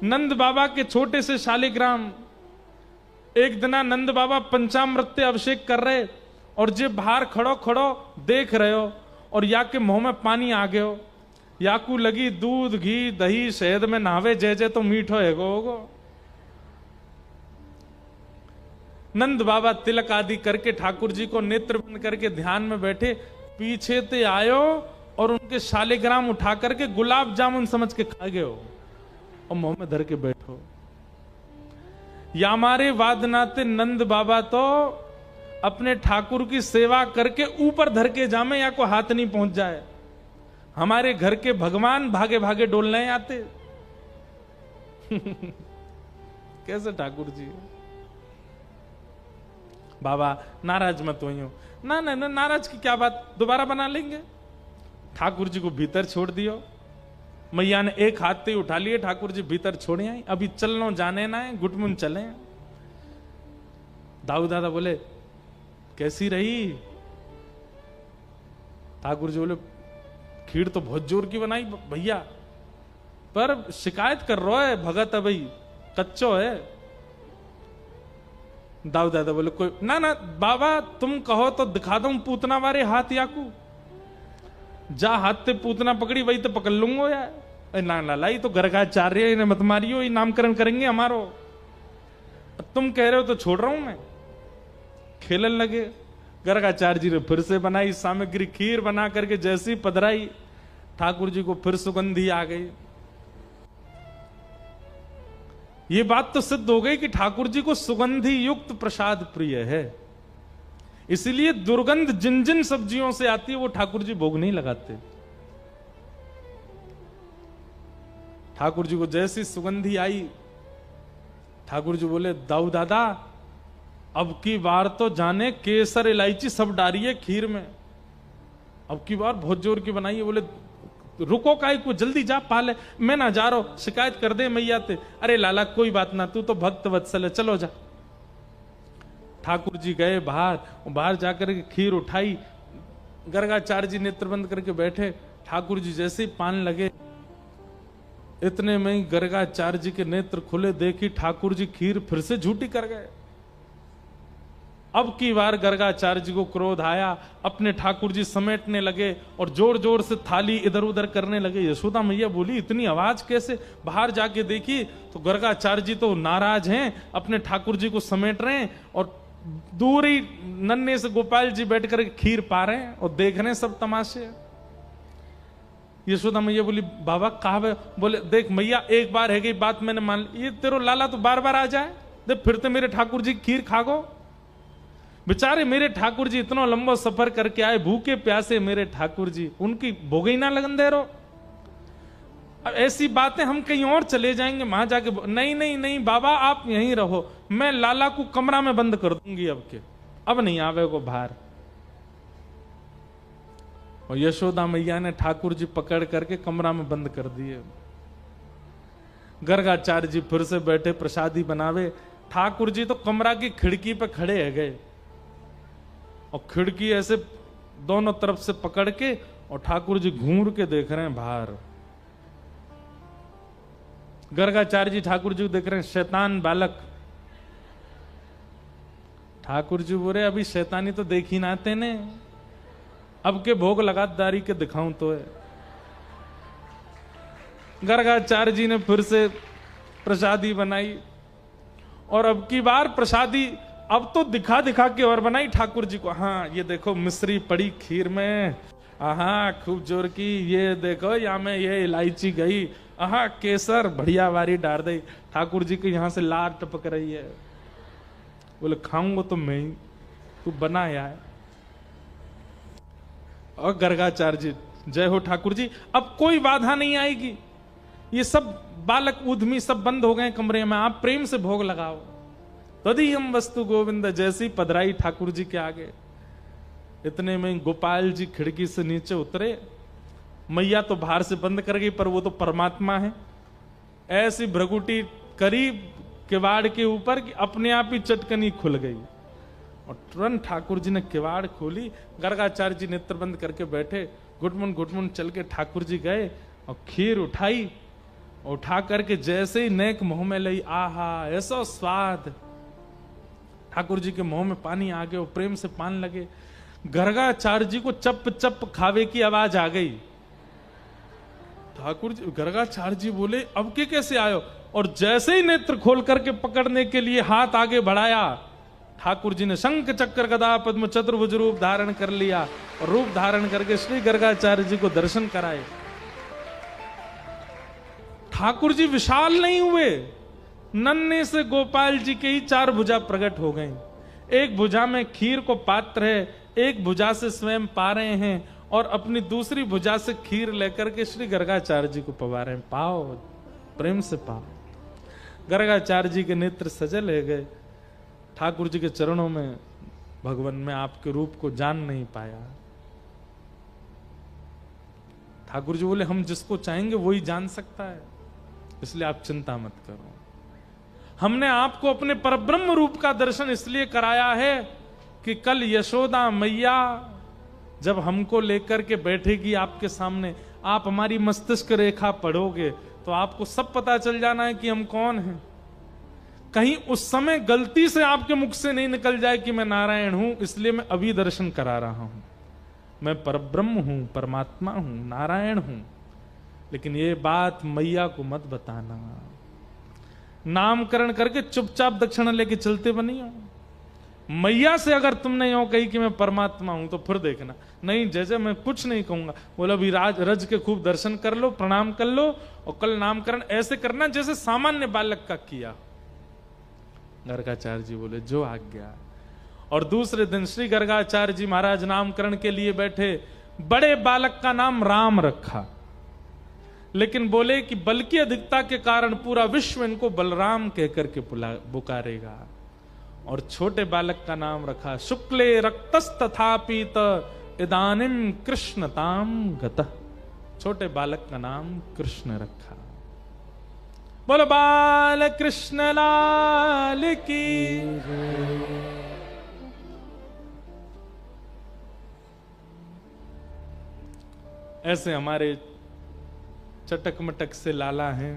नंद बाबा के छोटे से शालिग्राम, एक दिना नंद बाबा पंचामृत अभिषेक कर रहे, और जे बाहर खड़ो खड़ो देख रहे हो, और या के मुंह में पानी आ गयो, याकू लगी दूध घी दही शहद में नहावे, जय जय तो मीठो है गो। नंद बाबा तिलक आदि करके ठाकुर जी को नेत्र बंद करके ध्यान में बैठे, पीछे ते आयो और उनके शालिग्राम उठा करके गुलाब जामुन समझ के खा गए हो, और मुंह में धर के बैठो। यामारे वादनाते नंद बाबा तो अपने ठाकुर की सेवा करके ऊपर धर के जामे, या को हाथ नहीं पहुंच जाए। हमारे घर के भगवान भागे भागे डोलने आते। कैसे ठाकुर जी? बाबा नाराज मत होइयो। ना ना ना, नाराज की क्या बात, दोबारा बना लेंगे। ठाकुर जी को भीतर छोड़ दियो। मैया ने एक हाथ से उठा लिए, ठाकुर जी भीतर छोड़े आई, अभी चलनो जाने ना है, गुटमुन चले। दाऊ दादा बोले कैसी रही? ठाकुर जी बोले खीर तो बहुत जोर की बनाई भैया, पर शिकायत कर रहा है भगत है भाई, कच्चो है। दाऊ दादा बोले कोई ना ना बाबा, तुम कहो तो दिखा दूं पूतना वारे हाथ याकू, जा हाथ से पूतना पकड़ी वही तो पकड़ लूंगो यार। ना लाला तो गर्गाचार्य इन्हें मत मारियो, ये नामकरण करेंगे हमारो। तुम कह रहे हो तो छोड़ रहा हूं मैं। खेलन लगे। गर्गाचार्य जी ने फिर से बनाई सामग्री, खीर बना करके जैसी पधराई, ठाकुर जी को फिर सुगंधी आ गई। ये बात तो सिद्ध हो गई कि ठाकुर जी को सुगंधी युक्त प्रसाद प्रिय है, इसलिए दुर्गंध जिन जिन सब्जियों से आती है वो ठाकुर जी भोग नहीं लगाते। ठाकुर जी को जैसी सुगंधी आई, ठाकुर जी बोले दाऊ दादा अब की बार तो जाने केसर इलायची सब डाली है खीर में, अब की बार बहुत जोर की बनाई है। बोले रुको काई को, जल्दी जा पाले, मैं ना जा रहा हूं, शिकायत कर दे मैया ते। अरे लाला कोई बात ना, तू तो भक्त वत्सल है, चलो जा। ठाकुर जी गए बाहर जाकर के खीर उठाई, गर्गाचार्य जी नेत्र बंद करके बैठे। ठाकुर जी जैसे ही पान लगे, इतने में ही गर्गाचार्य जी के नेत्र खुले, देखी ठाकुर जी खीर फिर से झूठी कर गए। अब की बार गर्गाचार्य जी को क्रोध आया, अपने ठाकुर जी समेटने लगे और जोर जोर से थाली इधर उधर करने लगे। यशोदा मैया बोली इतनी आवाज कैसे? बाहर जाके देखी तो गर्गाचार्य जी तो नाराज हैं, अपने ठाकुर जी को समेट रहे हैं, और दूर ही नन्हे से गोपाल जी बैठ कर खीर पा रहे हैं और देख रहे हैं सब तमाशे। यशोदा मैया बोली बाबा कहा? बोले देख मैया एक बार है गई बात मैंने मान ली, ये तेरो लाला तो बार बार आ जाए, देख फिर तो मेरे ठाकुर जी खीर खागो। बेचारे मेरे ठाकुर जी इतना लंबा सफर करके आए, भूखे प्यासे मेरे ठाकुर जी, उनकी भोगे ना लगन दे रहो। अब ऐसी बातें हम कहीं और चले जाएंगे, वहां जाके नहीं नहीं नहीं बाबा आप यहीं रहो, मैं लाला को कमरा में बंद कर दूंगी, अब नहीं आवे को बाहर। और यशोदा मैया ने ठाकुर जी पकड़ करके कमरा में बंद कर दिए। गर्गाचार्य जी फिर से बैठे प्रसादी बनावे। ठाकुर जी तो कमरा की खिड़की पे खड़े है गए, और खिड़की ऐसे दोनों तरफ से पकड़ के, और ठाकुर जी घूर के देख रहे हैं बाहर। गर्गाचार्य जी ठाकुर जी को देख रहे हैं, शैतान बालक। ठाकुर जी बोले अभी शैतानी तो देखी ना तेने, अब के भोग लगातारी के दिखाऊं तो है। गर्गाचार्य जी ने फिर से प्रसादी बनाई और अब की बार प्रसादी अब तो दिखा दिखा के और बनाई ठाकुर जी को। हाँ ये देखो मिश्री पड़ी खीर में, आहा खूब जोर की, ये देखो यहाँ में ये इलायची गई, आहा केसर बढ़िया वारी डाल दी। ठाकुर जी के यहाँ से लार टपक रही है। बोले खाऊंगा तो मैं ही, तू बनाया है। और गर्गाचार्य जी जय हो ठाकुर जी, अब कोई बाधा नहीं आएगी। ये सब बालक उद्यमी सब बंद हो गए कमरे में, आप प्रेम से भोग लगाओ। तदी हम वस्तु गोविंद, जैसी पधराई ठाकुर जी के आगे। इतने में गोपाल जी खिड़की से नीचे उतरे। मैया तो बाहर से बंद कर गई, पर वो तो परमात्मा है। ऐसी भ्रगुटी करी किवाड़ के ऊपर कि अपने आप ही चटकनी खुल गई और तुरंत ठाकुर जी ने किवाड़ खोली। गर्गाचार्य जी नेत्र बंद करके बैठे, घुटमुन चल के ठाकुर जी गए और खीर उठाई। उठा करके जैसे ही नेक मुंह में लई, आहा ऐसा स्वाद। ठाकुर जी के मुंह में पानी आ गया, प्रेम से पान लगे। गर्गाचार्य जी को चप चप खावे की आवाज आ गई। ठाकुर जी गर्गाचार्य जी बोले अब के कैसे आयो, और जैसे ही नेत्र खोल करके पकड़ने के लिए हाथ आगे बढ़ाया, ठाकुर जी ने शंख चक्र गदा पद्म चतुर्भुज रूप धारण कर लिया और रूप धारण करके श्री गर्गाचार्य जी को दर्शन कराए। ठाकुर जी विशाल नहीं हुए, नन्हे से गोपाल जी के ही 4 भुजा प्रकट हो गई। एक भुजा में खीर को पात्र है, एक भुजा से स्वयं पा रहे हैं और अपनी दूसरी भुजा से खीर लेकर के श्री गर्गाचार्य जी को पवा रहे हैं। पाओ, प्रेम से पाओ। गर्गाचार्य जी के नेत्र सजल है गए। ठाकुर जी के चरणों में भगवान में आपके रूप को जान नहीं पाया। ठाकुर जी बोले हम जिसको चाहेंगे वही जान सकता है, इसलिए आप चिंता मत करो। हमने आपको अपने परब्रह्म रूप का दर्शन इसलिए कराया है कि कल यशोदा मैया जब हमको लेकर के बैठेगी आपके सामने, आप हमारी मस्तिष्क रेखा पढ़ोगे तो आपको सब पता चल जाना है कि हम कौन हैं। कहीं उस समय गलती से आपके मुख से नहीं निकल जाए कि मैं नारायण हूं, इसलिए मैं अभी दर्शन करा रहा हूं। मैं परब्रह्म हूं, परमात्मा हूं, नारायण हूं। लेकिन ये बात मैया को मत बताना। नामकरण करके चुपचाप दक्षिणा लेके चलते बनी हो। मैया से अगर तुमने यूं कही कि मैं परमात्मा हूं तो फिर देखना, नहीं जैसे मैं कुछ नहीं कहूंगा। बोला अभी रज के खूब दर्शन कर लो, प्रणाम कर लो और कल नामकरण ऐसे करना जैसे सामान्य बालक का किया। गर्गाचार्य जी बोले जो आज्ञा। और दूसरे दिन श्री गर्गाचार्य जी महाराज नामकरण के लिए बैठे। बड़े बालक का नाम राम रखा, लेकिन बोले कि बल की अधिकता के कारण पूरा विश्व इनको बलराम कहकर के पुकारेगा। और छोटे बालक का नाम रखा शुक्ले रक्तस्तथापीत इदानिम कृष्णताम गतः। छोटे बालक का नाम कृष्ण रखा। बोलो बाल कृष्ण लाल की। ऐसे हमारे चटक मटक से लाला हैं।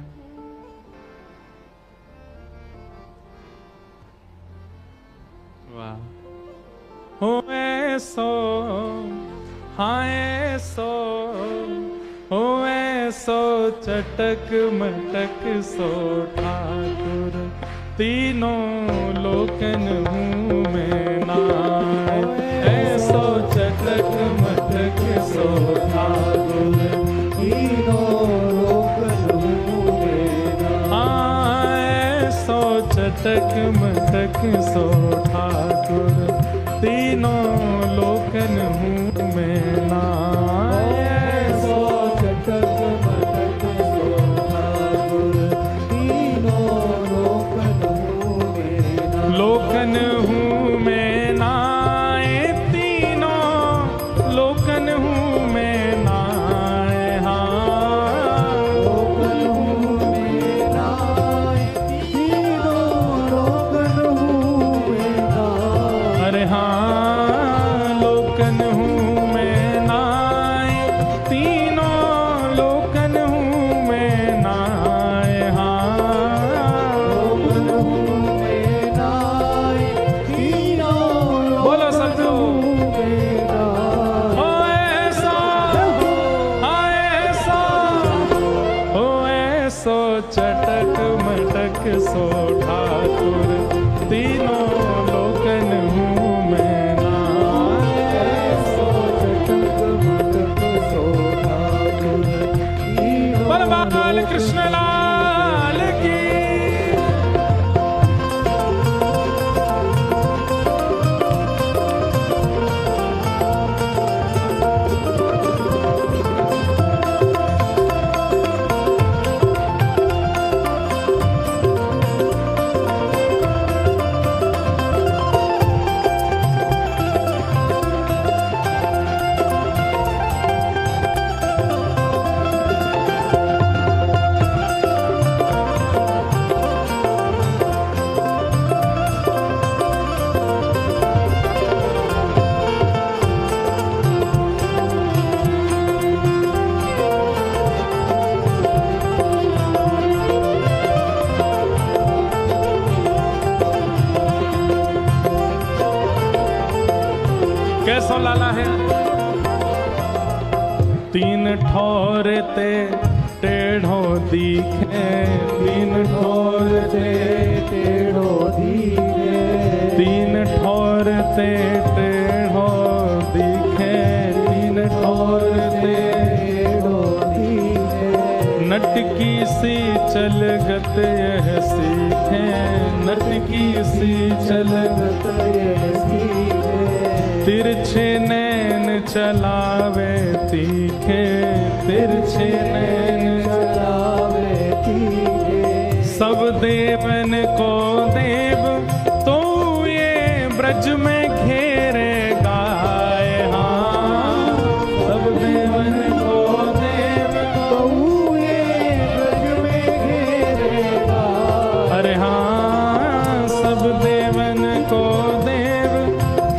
वाह हो ऐसो, हाँ ऐसो, हो ऐसो चटक मटक सो ठाकुर, तीनों लोकन हूँ मैं नाय। ऐसो चटक मटक सो ठाकुर, तीनों लोकन हूँ मैं नाय। ऐसो चटक मटक सो ठाकुर, तीनों लोकन हूँ मैं नाय। ऐसो चटक मटक सो ठाकुर, तीनों लोकन हूँ मैं नाय। लोकन हूँ मैं नाय, तीनों लोकन हूँ मैं नाय। हाँ लोकन हूँ मैं नाय, तीनों लोकन हूँ मैं नाय। अरे हाँ लोकन हूँ मैं नाय, तीनों लोकन हूँ मैं नाय। हाँ कैसो लाला है। तीन ठोर ते टेढ़ो दिखे, तीन ठोर ते टेढ़ो दिखे, तीन ठोर ते टेढ़ो दिखे, तीन ठोर ते टेढ़ो दिखे। नटकी सी चलगत यह सीखे, नटकी सी चलगत यह सीखे। तिरछे नैन चलावे तीखे, तिरछे नैन चलावे तीखे। सब देवन को देव तो ये ब्रज में घेरे गाए। हाँ, सब देवन को देव तो ये ब्रज में घेरे गाए। अरे हाँ, सब देवन को देव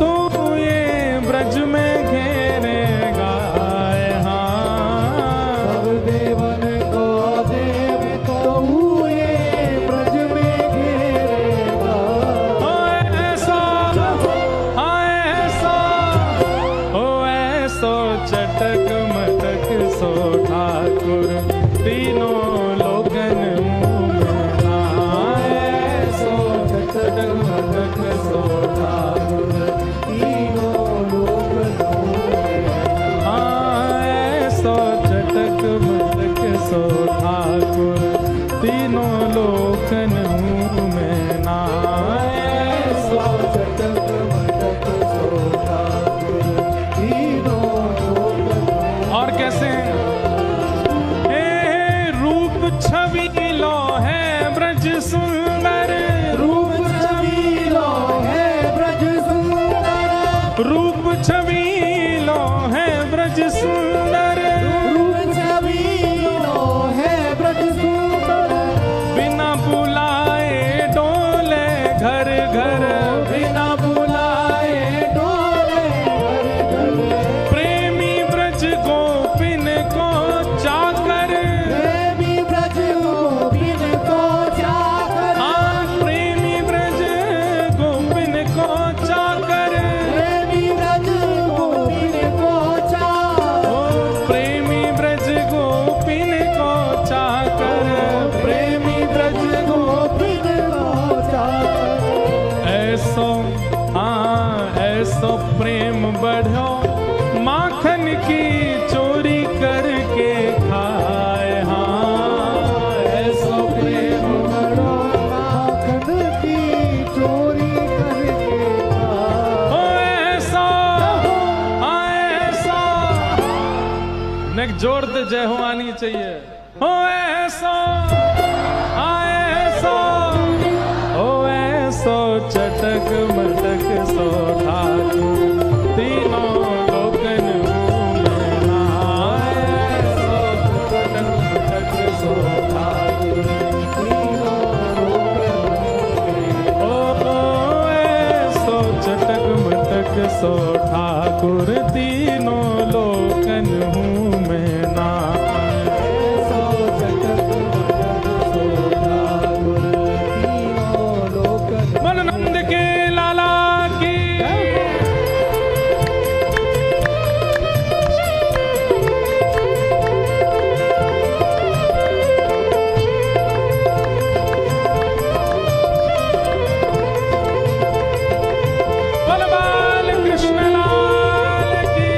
तो ये ब्रज में घेरे गाए। हाँ, सब देवन को देव तो ये ब्रज में घेरे गाए। ऐसा, ऐसा, ऐसो चटक मटक सो ठाकुर तीनों लोगन मुँह में। ऐसो चटक मटक सो ठाकुर तीनों लोगन मुँह में। ऐसो चटक मटक सो ठाकुर तीनों लोकन मुँह में ना। ऐसो चटक मटक सो ठाकुर तीनों लोकन। और कैसे रूप छवि लो है ब्रज सुंदर, रूप छवि लो है ब्रज सुंदर, रूप छवि लो है ब्रज सुंदर, रूप छवि लो है ब्रज सुंदर। बिना बुलाए डोले घर घर, बिना बुलाए डोले घर घर। प्रेमी ब्रज गोपिन को चाकर, प्रेमी ब्रज गोपिन को चाकर। हाँ, प्रेमी ब्रज गोपिन को चाकर, प्रेमी ब्रज गोपिन को चाकर। प्रेमी ब्रज गोपिन को चाकर, प्रेमी ब्रज गोपिन को चाकर। ऐसो, हाँ, ऐसो प्रेम बढ़ो माखन की चोरी करके खाए। हाँ, ऐसो प्रेम बढ़ो माखन की चोरी करके खाए। ओ ऐसा, ऐसा, नेक जोड़ दे जय हो आनी चाहिए। ओ ऐसा, ऐसा, ओ ऐसो चटक मटक सो ठाकुर तीनों लोकन मुँह में ना। ऐसो चटक मटक सो ठाकुर तीनों लोकन मुँह में। ओ ऐसो चटक मटक सो ठाकुर तीनों लोकन मुँह में ना। ऐसो चटक मटक सो ठाकुर तीनों लोकन। मन नंद के लाला की बोल बाल कृष्ण लाल की।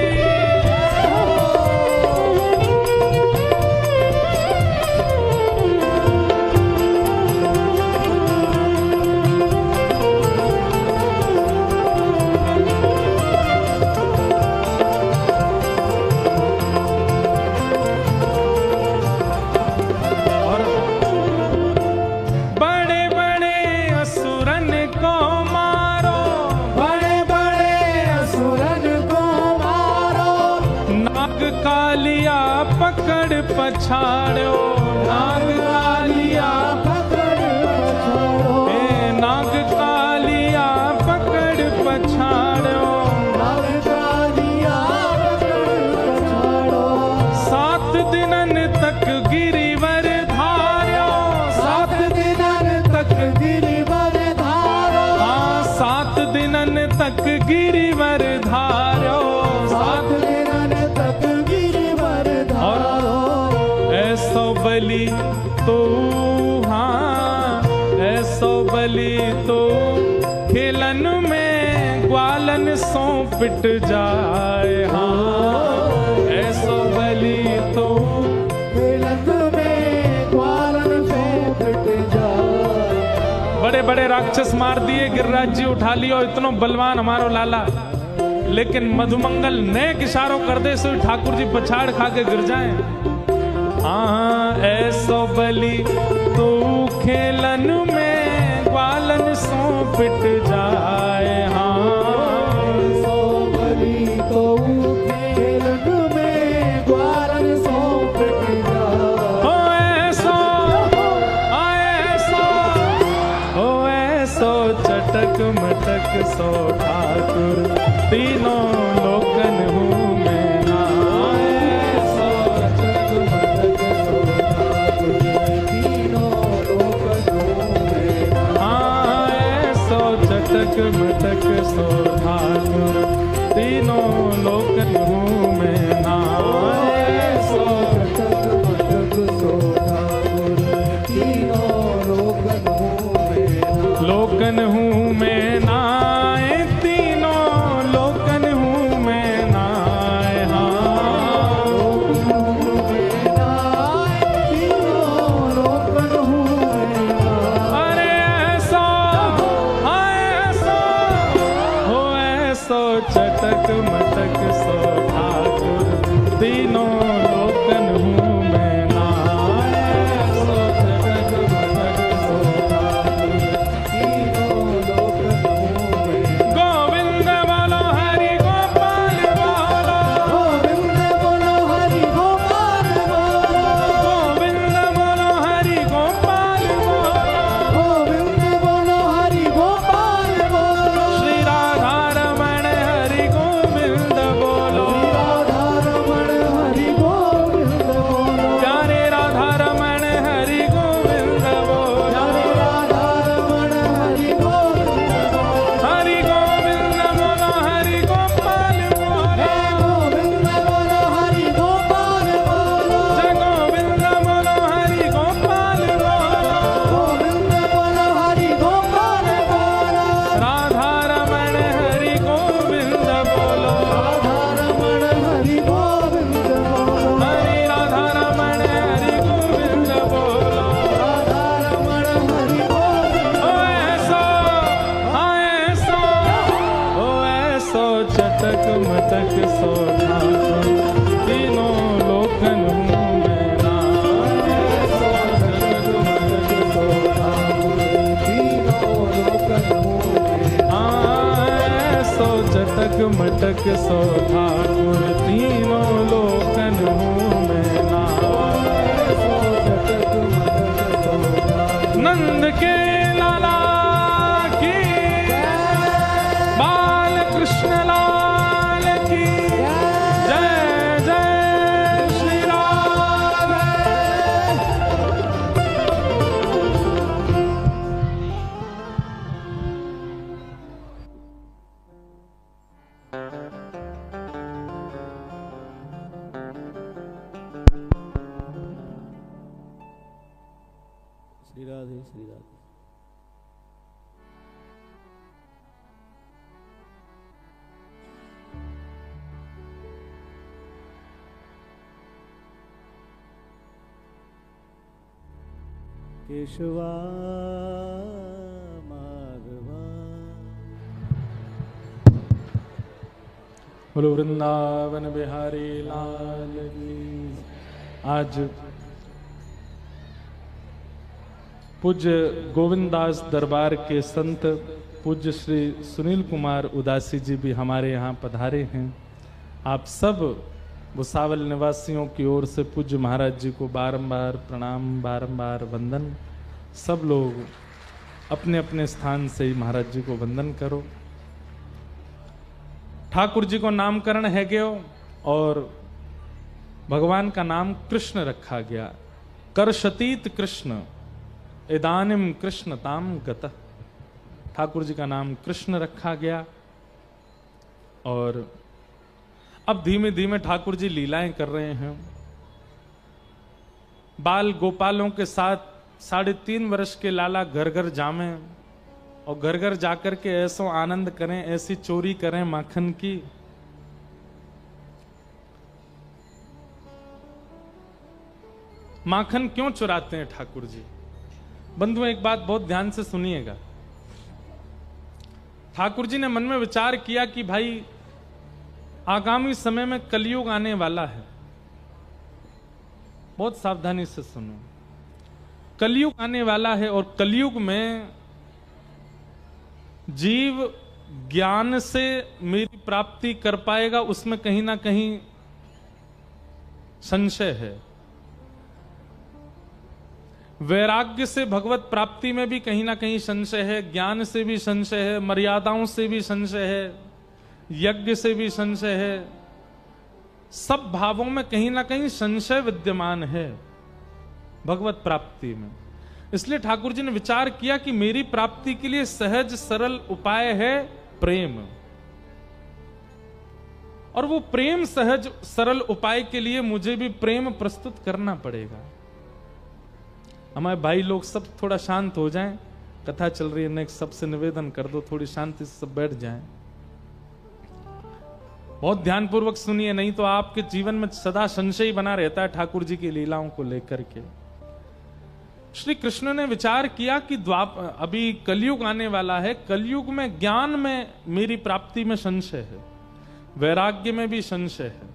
और बड़े बड़े असुरन को मारो, बड़े बड़े असुरन को मारो। नाग कालिया पकड़ पछाड़ो, नाग कालिया पकड़ पछाड़ो। नाग कालिया पकड़ पछाड़ो, नाग कालिया पकड़ पछाड़ो। 7 दिनन तक गिरिवर धार्यो, 7 दिनन तक गिरिवर धारो। हाँ, 7 दिनन तक गिरिवर धारो, 7 दिनन तक गिरिवर धारो। ऐसो बलि तो, हाँ ऐसो बलि तो खेलन में ग्वालन सो पिट जाए। हाँ ऐसो बलि तो खेलन में ग्वालन सो पिट जाए। बड़े बड़े राक्षस मार दिए, गिरिराज जी उठा लियो, इतनो बलवान हमारो लाला। लेकिन मधुमंगल नेक इशारों कर दे सो ठाकुर जी पछाड़ खा के गिर जाए। हाँ ऐसो बलि तो खेलन में ग्वालन सो पिट जाए। हाँ ऐसो बलि तो खेलन में ग्वालन सो पिट जाए। हो ऐसो, ऐसो, हो ऐसो चटक मटक सो ठाकुर तीनों लोकन हूँ मैं ना। ऐसो चटक मटक सो ठाकुर तीनों लोकन हूँ मैं ना। हाँ ऐसो चटक मटक सो ठाकुर तीनों लोकन हूँ मैं ना। ऐसो चटक मटक सो ठाकुर तीनों लोकन हूँ मैं ना। लोकन हूँ मैं नाए, तीनों लोकन हूँ मैं नाए। हाँ तीनों लोकन हूँ मैं ना। अरे ऐसा, हाँ ऐसा, हो ऐसो चटक मटक सो ठाकुर तीनों लोकन हूँ मैं नाए। ऐसो चटक मटक सो ठाकुर तीनों लोकन हूँ मैं ना। गोविंद बोलो हरि गोपाल बोलो, गोविंद बोलो हरि गोपाल बोलो। गोविंद बोलो हरि गोपाल बोलो। गोविंद बोलो हरि गोपाल बोलो। श्री राधा रमण हरि गोविंद बोलो, राधा रमण हरि गोविंद बोलो। प्यारे राधा रमण हरि गोविंद बोलो। प्यारे राधा रमण हरि गोविंद बोलो। हरि गोविंद बोलो हरि गोपाल बोलो, गोविंद बोलो हरि गोपाल बोलो। जय गोविंद बोलो हरि गोपाल बोलो। गोविंद बोलो हरि गोपाल बोलो। राधा रमण हरि गोविंद बोलो, राधा रमण हरि गोविंद बोलो। हरि राधा रमण हरि गोविंद बोलो। राधा रमण हरि गोविंद ओ ऐसो, हाँ ऐसो, ओ ऐसो चटक मटक सो ठाकुर तीनों लोकन हूँ मैं ना। ऐसो चटक मटक सो ठाकुर तीनों लोकन हूँ मैं ना। हाँ ऐसो चटक मटक सो ठाकुर तीनों लोकन हूँ मैं ना। ऐसो चटक मटक सो ठाकुर नंद के लाला की, बाल कृष्ण लाल की जय, जय श्री राम। श्री राधे श्री राधे। केशवा माधवा। बोलो वृंदावन बिहारी लाल की। आज पूज्य गोविंदास दरबार के संत पूज्य श्री सुनील कुमार उदासी जी भी हमारे यहाँ पधारे हैं। आप सब भुसावल निवासियों की ओर से पूज्य महाराज जी को बारंबार प्रणाम, बारंबार वंदन। सब लोग अपने अपने स्थान से ही महाराज जी को वंदन करो। ठाकुर जी को नामकरण है गयो और भगवान का नाम कृष्ण रखा गया। करशतीत कृष्ण इदानिम कृष्ण ताम गतः। ठाकुर जी का नाम कृष्ण रखा गया। और अब धीमे धीमे ठाकुर जी लीलाएं कर रहे हैं। बाल गोपालों के साथ 3.5 वर्ष के लाला घर घर जामे और घर घर जाकर के ऐसो आनंद करें, ऐसी चोरी करें माखन की। माखन क्यों चुराते हैं ठाकुर जी? बंधु एक बात बहुत ध्यान से सुनिएगा। ठाकुर जी ने मन में विचार किया कि भाई आगामी समय में कलयुग आने वाला है। बहुत सावधानी से सुनो, कलयुग आने वाला है और कलयुग में जीव ज्ञान से मेरी प्राप्ति कर पाएगा, उसमें कहीं ना कहीं संशय है। वैराग्य से भगवत प्राप्ति में भी कहीं ना कहीं संशय है, ज्ञान से भी संशय है, मर्यादाओं से भी संशय है, यज्ञ से भी संशय है। सब भावों में कहीं ना कहीं संशय विद्यमान है भगवत प्राप्ति में। इसलिए ठाकुर जी ने विचार किया कि मेरी प्राप्ति के लिए सहज सरल उपाय है प्रेम। और वो प्रेम सहज सरल उपाय के लिए मुझे भी प्रेम प्रस्तुत करना पड़ेगा। हमारे भाई लोग सब थोड़ा शांत हो जाएं, कथा चल रही है, नेक्स्ट सबसे निवेदन कर दो थोड़ी शांति से सब बैठ जाएं। बहुत ध्यानपूर्वक सुनिए, नहीं तो आपके जीवन में सदा संशय बना रहता है ठाकुर जी की लीलाओं को लेकर के। श्री कृष्ण ने विचार किया कि अभी कलयुग आने वाला है, कलयुग में ज्ञान में मेरी प्राप्ति में संशय है, वैराग्य में भी संशय है,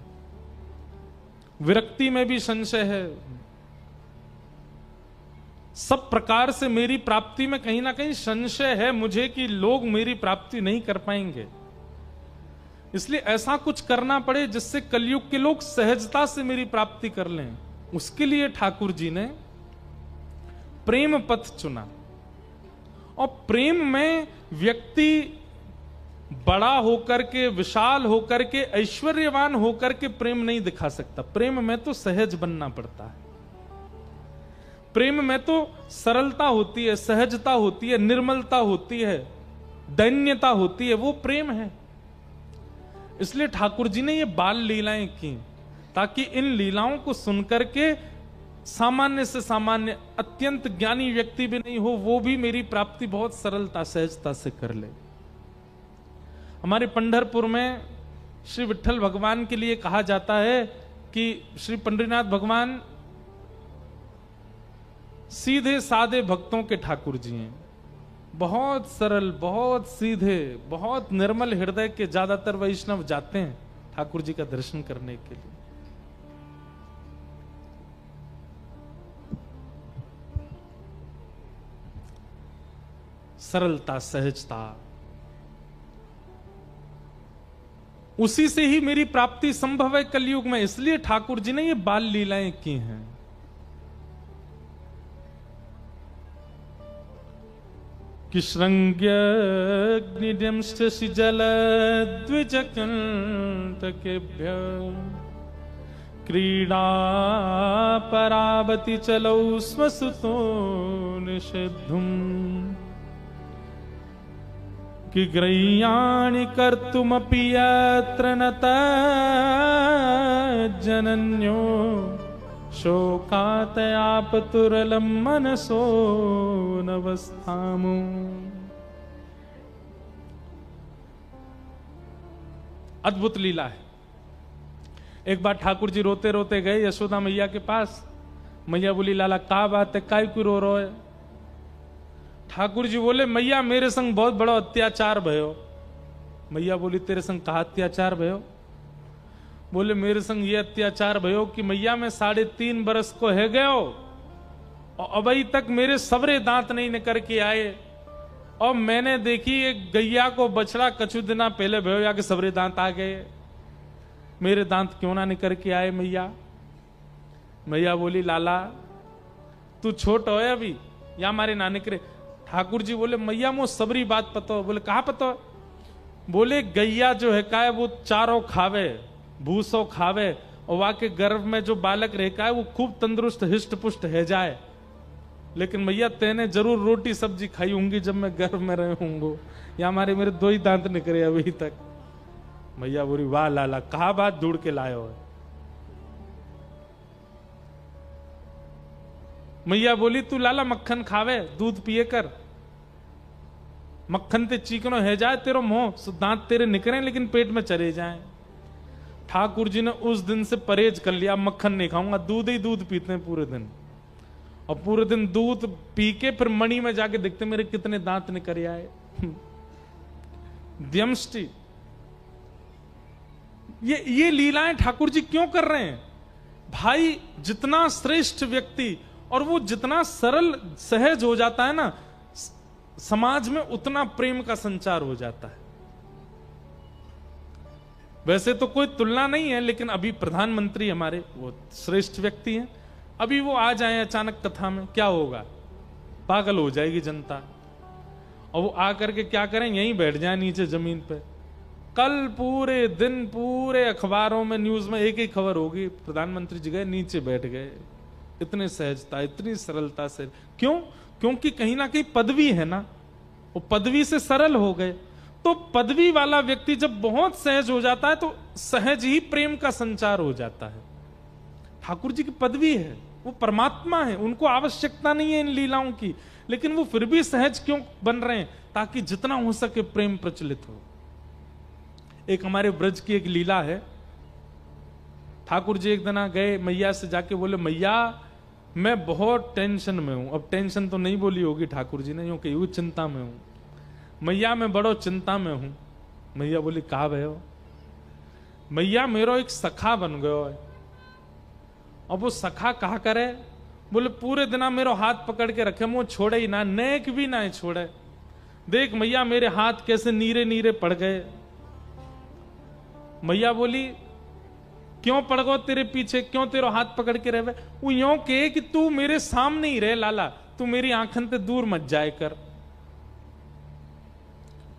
विरक्ति में भी संशय है, सब प्रकार से मेरी प्राप्ति में कहीं ना कहीं संशय है मुझे कि लोग मेरी प्राप्ति नहीं कर पाएंगे। इसलिए ऐसा कुछ करना पड़े जिससे कलयुग के लोग सहजता से मेरी प्राप्ति कर लें। उसके लिए ठाकुर जी ने प्रेम पथ चुना। और प्रेम में व्यक्ति बड़ा होकर के, विशाल होकर के, ऐश्वर्यवान होकर के प्रेम नहीं दिखा सकता। प्रेम में तो सहज बनना पड़ता है। प्रेम में तो सरलता होती है, सहजता होती है, निर्मलता होती है, दैन्यता होती है, वो प्रेम है। इसलिए ठाकुर जी ने ये बाल लीलाएं की ताकि इन लीलाओं को सुनकर के सामान्य से सामान्य, अत्यंत ज्ञानी व्यक्ति भी नहीं हो, वो भी मेरी प्राप्ति बहुत सरलता सहजता से कर ले। हमारे पंढरपुर में श्री विट्ठल भगवान के लिए कहा जाता है कि श्री पंडरीनाथ भगवान सीधे साधे भक्तों के ठाकुर जी हैं। बहुत सरल, बहुत सीधे, बहुत निर्मल हृदय के ज्यादातर वैष्णव जाते हैं ठाकुर जी का दर्शन करने के लिए। सरलता, सहजता, उसी से ही मेरी प्राप्ति संभव है कलयुग में। इसलिए ठाकुर जी ने ये बाल लीलाएं की हैं। कि श्रृंग्यग्निदंष्टि जलद्विजकंटकेभ्य क्रीडा परावति चलौ स्वसुतो निषेद्धुम् कि ग्रह्याणि कर्तुमपि यत्र न तज्जनन्यो शोकातयापतुरलं मनसो नवस्थामु। अद्भुत लीला है। एक बार ठाकुर जी रोते रोते गए यशोदा मैया के पास। मैया बोली, लाला का बात है, काय क्यों रो रहे हो? ठाकुर जी बोले, मैया मेरे संग बहुत बड़ा अत्याचार भयो। मैया बोली, तेरे संग कहा अत्याचार भयो? बोले, मेरे संग ये अत्याचार भयो कि मैया मैं 3.5 बरस को है गयो और अभी तक मेरे सबरे दांत नहीं निकल के आए। और मैंने देखी एक गैया को बछड़ा कछु दिना पहले भयो या के सबरे दांत आ गए, मेरे दांत क्यों ना निकल के आए मैया? मैया बोली, लाला तू छोटो है अभी, या हमारे ना निकले। ठाकुर जी बोले, मैया मो सबरी बात पतो। बोले, कहा पतो? बोले, गैया जो है का है वो चारों खावे, भूसो खावे और वहां के गर्भ में जो बालक रह का है वो खूब तंदुरुस्त हिष्ट पुष्ट है जाए। लेकिन मैया तेने जरूर रोटी सब्जी खाई होंगी जब मैं गर्भ में रहे होंगे, या हमारे मेरे 2 ही दांत निकले अभी तक। मैया बोली वाह लाला, कहा बात ढूंढ के लाए हो। मैया बोली तू लाला मक्खन खावे, दूध पिए कर, मक्खन ते चीकनो है जाए तेरो मुंह, दांत तेरे निकले लेकिन पेट में चले जाएं। ठाकुर जी ने उस दिन से परहेज कर लिया, मक्खन नहीं खाऊंगा, दूध ही दूध पीते हैं पूरे दिन। और पूरे दिन दूध पी के फिर मणि में जाके देखते मेरे कितने दांत निकल आए। द्यमष्टि, ये लीलाएं ठाकुर जी क्यों कर रहे हैं भाई? जितना श्रेष्ठ व्यक्ति और वो जितना सरल सहज हो जाता है ना, समाज में उतना प्रेम का संचार हो जाता है। वैसे तो कोई तुलना नहीं है, लेकिन अभी प्रधानमंत्री हमारे वो श्रेष्ठ व्यक्ति हैं। अभी वो आ जाए अचानक कथा में, क्या होगा? पागल हो जाएगी जनता। और वो आकर के क्या करें, यहीं बैठ जाए नीचे जमीन पे। कल पूरे दिन पूरे अखबारों में न्यूज में एक ही खबर होगी, प्रधानमंत्री जी गए नीचे बैठ गए, इतनी सहजता इतनी सरलता से। क्यों? क्योंकि कहीं ना कहीं पदवी है ना, वो पदवी से सरल हो गए। तो पदवी वाला व्यक्ति जब बहुत सहज हो जाता है तो सहज ही प्रेम का संचार हो जाता है। ठाकुर जी की पदवी है, वो परमात्मा है, उनको आवश्यकता नहीं है इन लीलाओं की, लेकिन वो फिर भी सहज क्यों बन रहे हैं? ताकि जितना हो सके प्रेम प्रचलित हो। एक हमारे ब्रज की एक लीला है। ठाकुर जी एक दिन गए मैया से जाके बोले, मैया मैं बहुत टेंशन में हूं। अब टेंशन तो नहीं बोली होगी ठाकुर जी ने, यूं कही हुई चिंता में हूं। मैया मैं बड़ो चिंता में हूं। मैया बोली कहा भयो? मैया मेरो एक सखा बन गयो है। अब वो सखा कहा करे? बोले पूरे दिन मेरो हाथ पकड़ के रखे, मुंह छोड़े ही ना, नेक भी ना छोड़े। देख मैया मेरे हाथ कैसे नीरे नीरे पड़ गए। मैया बोली क्यों पड़ गो तेरे पीछे, क्यों तेरो हाथ पकड़ के रहे? वो यूं कहे कि तू मेरे सामने ही रहे लाला, तू मेरी आंखन से दूर मत जाए कर,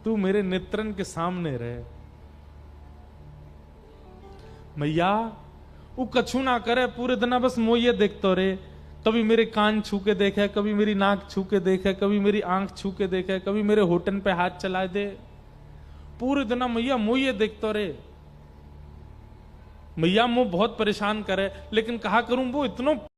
तू मेरे नेत्रन के सामने रहे। मैया वो कछु ना करे, पूरे दिन बस मोये देखते रहे। कभी मेरे कान छू के देखे, कभी मेरी नाक छू के देखे, कभी मेरी आंख छू के देखे, कभी मेरे होठन पे हाथ चला दे। पूरे दिन मैया मोये देखते रहे। मैया मुंह बहुत परेशान करे, लेकिन कहा करूं वो इतना